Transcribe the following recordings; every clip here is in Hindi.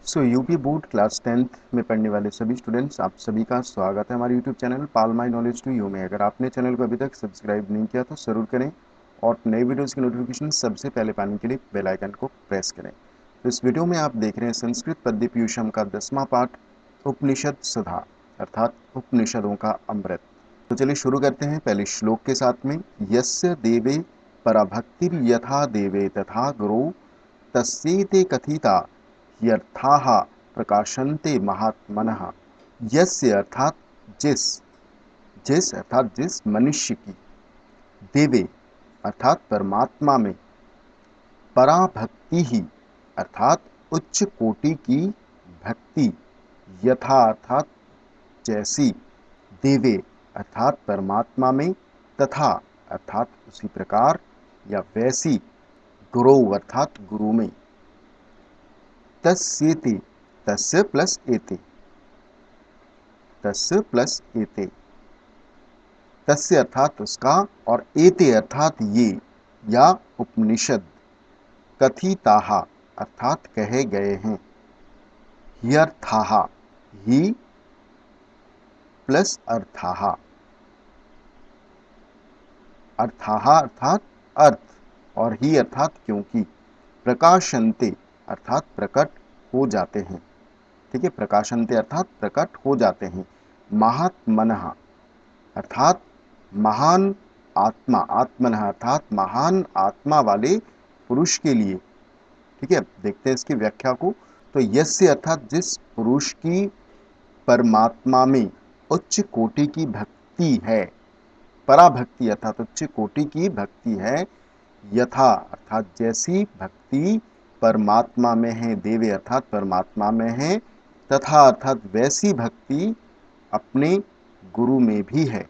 यूपी बोर्ड क्लास 10th में पढ़ने वाले सभी स्टूडेंट्स, आप सभी का स्वागत है हमारे YouTube channel pal my knowledge to you में। अगर आपने चैनल को अभी तक सब्सक्राइब नहीं किया तो ज़रूर करें और नई वीडियोस की नोटिफिकेशन सबसे पहले पाने के लिए बेल आइकन को प्रेस करें। तो इस वीडियो में आप देख रहे हैं संस्कृत पद्य पीयूषम का 10वां पाठ उपनिषद सुधा अर्थात उपनिषदों का अमृत। तो चलिए शुरू करते हैं पहले श्लोक के साथ में। यस्य देवे पराभक्तिर यथा देवे तथा गुरु तस्येते कथिता यर्थाः प्रकाशन्ते महात्मनः। यस्य अर्थात जिस, जिस अर्थात जिस मनुष्य की, देवे अर्थात परमात्मा में, पराभक्ति ही अर्थात उच्च कोटि की भक्ति, यथा अर्थात जैसी, देवे अर्थात परमात्मा में, तथा अर्थात उसी प्रकार या वैसी, गुरु अर्थात गुरु में, तस्येते तस्य प्लस एते, तस्य प्लस एते, तस्य अर्थात उसका और एते अर्थात ये या उपनिषद, कथिताः अर्थात कहे गए हैं, ह्यर्थाः ही प्लस अर्थाः, अर्थाः अर्थात अर्थ और ही अर्थात क्योंकि, प्रकाशन्ते अर्थात प्रकट हो जाते हैं। ठीक है, प्रकाशन्ते अर्थात प्रकट हो जाते हैं। महात्मनः अर्थात महान आत्मा, आत्मनः अर्थात महान आत्मा वाले पुरुष के लिए। ठीक है, देखते हैं इसकी व्याख्या को। तो यस्य अर्थात जिस पुरुष की परमात्मा में उच्च कोटि की भक्ति है, पराभक्ति अर्थात उच्च कोटि की भक्ति है, यथा अर्थात जैसी भक्ति परमात्मा में है, देवे अर्थात परमात्मा में है, तथा अर्थात वैसी भक्ति अपने गुरु में भी है।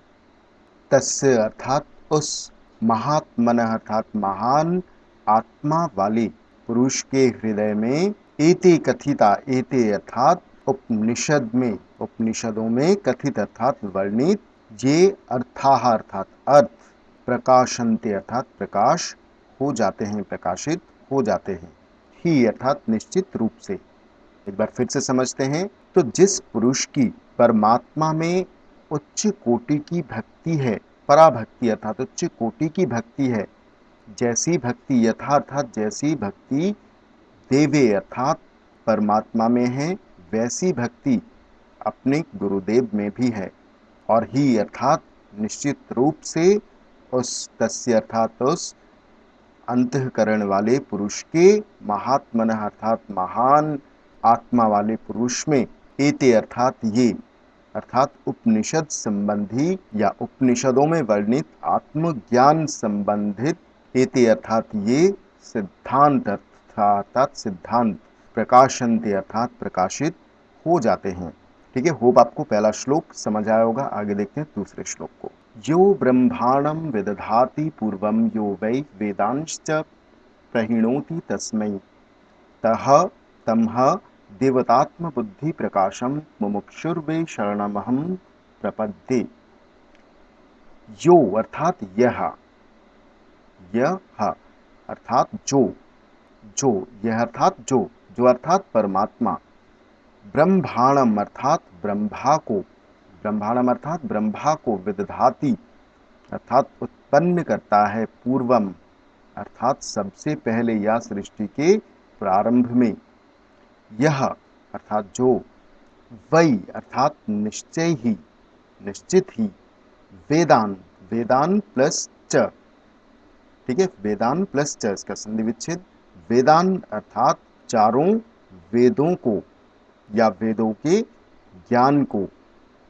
तस्य अर्थात उस, महात्मनः अर्थात महान आत्मा वाले पुरुष के हृदय में, एते कथिता, एते अर्थात उपनिषद में, उपनिषदों में, कथित अर्थात वर्णित, ये अर्थाः अर्थात अर्थ, प्रकाशन्ते अर्थात प्रकाश हो जाते हैं, प्रकाशित हो जाते हैं, ही अर्थात निश्चित रूप से। एक बार फिर से समझते हैं। तो जिस पुरुष की परमात्मा में उच्च कोटि की भक्ति है, पराभक्ति अर्थात उच्च कोटि की भक्ति है, जैसी भक्ति, यथा अर्थात जैसी भक्ति, देवे अर्थात परमात्मा में है, वैसी भक्ति अपने गुरुदेव में भी है, और ही अर्थात निश्चित रूप से उस, तस्य अर्थात उस अंतःकरण वाले पुरुष के, महात्मनः अर्थात महान आत्मा वाले पुरुष में, एते अर्थात ये, अर्थात उपनिषद संबंधी या उपनिषदों में वर्णित आत्मज्ञान संबंधित, एते अर्थात ये, सिद्धांत अर्थात सिद्धांत, प्रकाशन्ते अर्थात प्रकाशित हो जाते हैं। ठीक है, होप आपको पहला श्लोक समझ आया होगा। आगे देखते हैं दूसरे श्लोक को। यो ब्रह्माणं विदधाति पूर्वं यो वै वेदांश्च प्रहिणोति तस्मै तह तमह देवतात्म बुद्धि प्रकाशम मुमुक्षुर्वे शरणमहं प्रपद्ये। यो अर्थात यह, यह अर्थात जो, जो यह अर्थात जो, जो अर्थात परमात्मा, ब्रह्मांडम अर्थात ब्रह्मा को, ब्रह्मांडम अर्थात ब्रह्मा को, विदधाति अर्थात उत्पन्न करता है, पूर्वम अर्थात सबसे पहले या सृष्टि के प्रारंभ में, यह अर्थात जो, वही अर्थात निश्चय ही, निश्चित ही, वेदान, वेदान प्लस च, ठीक है, वेदान प्लस च इसका संधि विच्छेद, वेदान अर्थात चारों वेदों को या वेदों के ज्ञान को,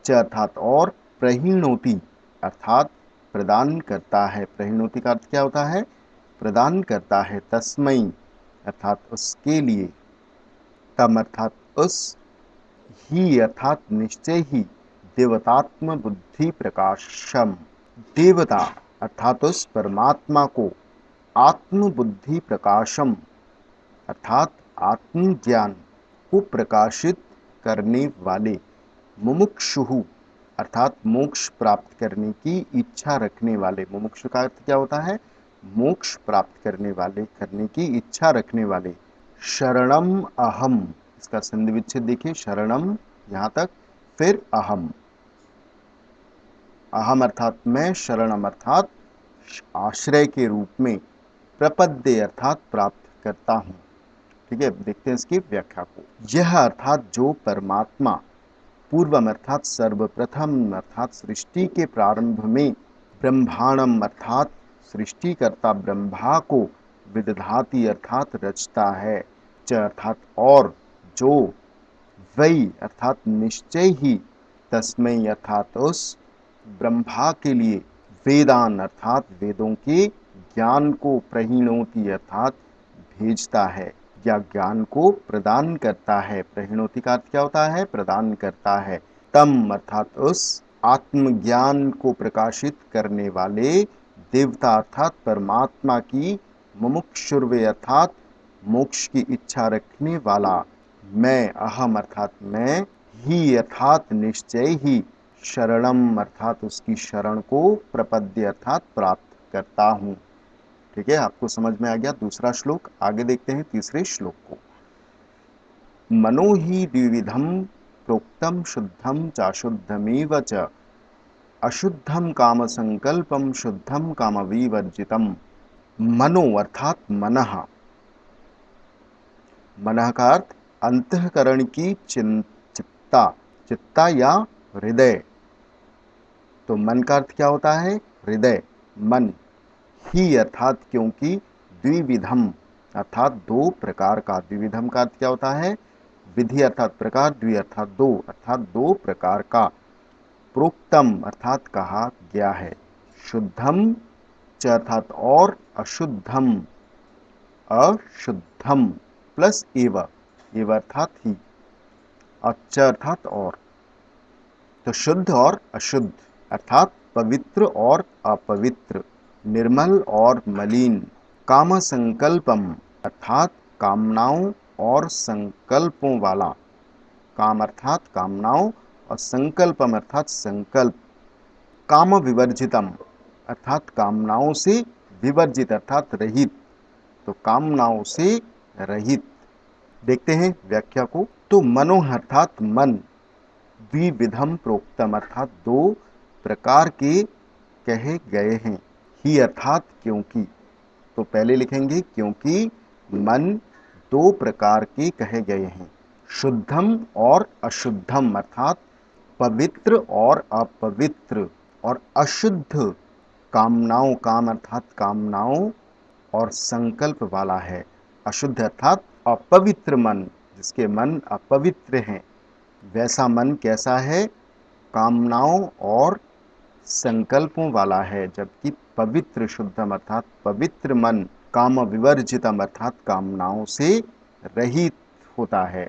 च अर्थात और, प्रहिणोति अर्थात प्रदान करता है, प्रहिणोति का अर्थ क्या होता है, प्रदान करता है, तस्मै अर्थात उसके लिए, तम अर्थात उस, ही अर्थात निश्चय ही, देवतात्म बुद्धि प्रकाशम, देवता अर्थात उस परमात्मा को, आत्म बुद्धि प्रकाशम अर्थात आत्मज्ञान को प्रकाशित करने वाले, मुमुक्षुहु अर्थात मोक्ष प्राप्त करने की इच्छा रखने वाले, मुमुक्षु का अर्थ क्या होता है, मोक्ष प्राप्त करने वाले, करने की इच्छा रखने वाले, शरणम अहम, इसका संधि विच्छेद देखिए, शरणम यहाँ तक, फिर अहम। अहम अर्थात मैं, शरणम अर्थात आश्रय के रूप में, प्रपद्ये अर्थात प्राप्त करता हूँ। ठीक है, देखते हैं इसकी व्याख्या को। यह अर्थात जो परमात्मा पूर्वम अर्थात सर्वप्रथम अर्थात सृष्टि के प्रारंभ में, ब्रह्मांडम अर्थात सृष्टिकर्ता ब्रह्मा को, विदधाति अर्थात रचता है, च अर्थात और, जो, वही अर्थात निश्चय ही, तस्मै अर्थात उस, ब्रह्मा के लिए, वेदान अर्थात वेदों के ज्ञान को, प्रहीणोति अर्थात भेजता है या ज्ञान को प्रदान करता है। प्रहीणोति का अर्थ क्या होता है? प्रदान करता है। तम अर्थात उस आत्मज्ञान को प्रकाशित करने वाले देवता अर्थात परमात्मा की, मुमुक्षुर्वे अर्थात मोक्ष की इच्छा रखने वाला, मैं अहम अर्थात मैं, ही अर्थात निश्चय ही, शरणम अर्थात उसकी शरण को, प्रपद्य अर्थात प्राप्त करता हूँ। ठीक है, आपको समझ में आ गया दूसरा श्लोक। आगे देखते हैं तीसरे श्लोक को। मनो ही द्विविधम प्रोक्तम शुद्धम चाशुद्धमेव च, अशुद्धम काम संकल्पम शुद्धम काम विवर्जितम। मनो अर्थात मनः, मनः का अर्थ अंतःकरण की चित्ता, चित्ता या हृदय। तो मन का अर्थ क्या होता है? हृदय, मन। ही अर्थात क्योंकि, द्विविधम अर्थात दो प्रकार का। द्विविधम का अर्थ क्या होता है? विधि अर्थात प्रकार, द्वि अर्थात दो, अर्थात दो प्रकार का। प्रोक्तम अर्थात कहा गया है। शुद्धम च अर्थात और, अशुद्धम, अशुद्धम प्लस एव, एव अर्थात ही, अच अर्थात और। तो शुद्ध और अशुद्ध अर्थात पवित्र और अपवित्र, निर्मल और मलिन। काम संकल्पम अर्थात कामनाओं और संकल्पों वाला, काम अर्थात कामनाओं और संकल्पम अर्थात संकल्प। काम विवर्जितम अर्थात कामनाओं से विवर्जित अर्थात रहित, तो कामनाओं से रहित। देखते हैं व्याख्या को। तो मनो अर्थात मन, द्विविधम प्रोक्तम अर्थात दो प्रकार के कहे गए हैं। ही अर्थात क्योंकि, तो पहले लिखेंगे क्योंकि मन दो प्रकार के कहे गए हैं। शुद्धम और अशुद्धम अर्थात पवित्र और अपवित्र, और अशुद्ध कामनाओं, काम अर्थात कामनाओं और संकल्प वाला है। अशुद्ध अर्थात अपवित्र मन, जिसके मन अपवित्र हैं, वैसा मन कैसा है? कामनाओं और संकल्पों वाला है। जबकि पवित्र शुद्धम अर्थात पवित्र मन, काम विवर्जितम अर्थात कामनाओं से रहित होता है।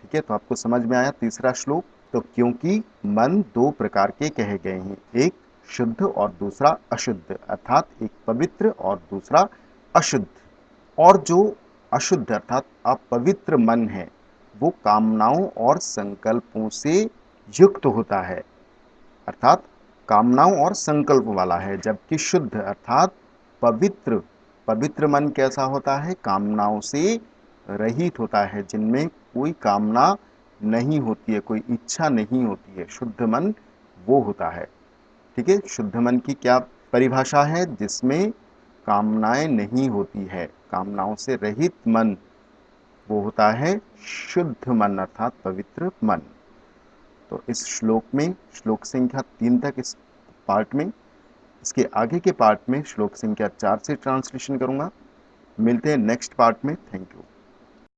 ठीक है, तो आपको समझ में आया तीसरा श्लोक। तो क्योंकि मन दो प्रकार के कहे गए हैं, एक शुद्ध और दूसरा अशुद्ध, अर्थात एक पवित्र और दूसरा अशुद्ध। और जो अशुद्ध अर्थात अपवित्र मन है, वो कामनाओं और संकल्पों से युक्त होता है, अर्थात कामनाओं और संकल्प वाला है। जबकि शुद्ध अर्थात पवित्र, पवित्र मन कैसा होता है? कामनाओं से रहित होता है, जिनमें कोई कामना नहीं होती है, कोई इच्छा नहीं होती है। शुद्ध मन वो होता है। ठीक है, शुद्ध मन की क्या परिभाषा है? जिसमें कामनाएं नहीं होती है, कामनाओं से रहित मन, वो होता है शुद्ध मन अर्थात पवित्र मन। तो इस श्लोक में, श्लोक संख्या 3 तक इस पार्ट में, इसके आगे के पार्ट में श्लोक संख्या 4 से ट्रांसलेशन करूंगा। मिलते हैं नेक्स्ट पार्ट में। Thank you.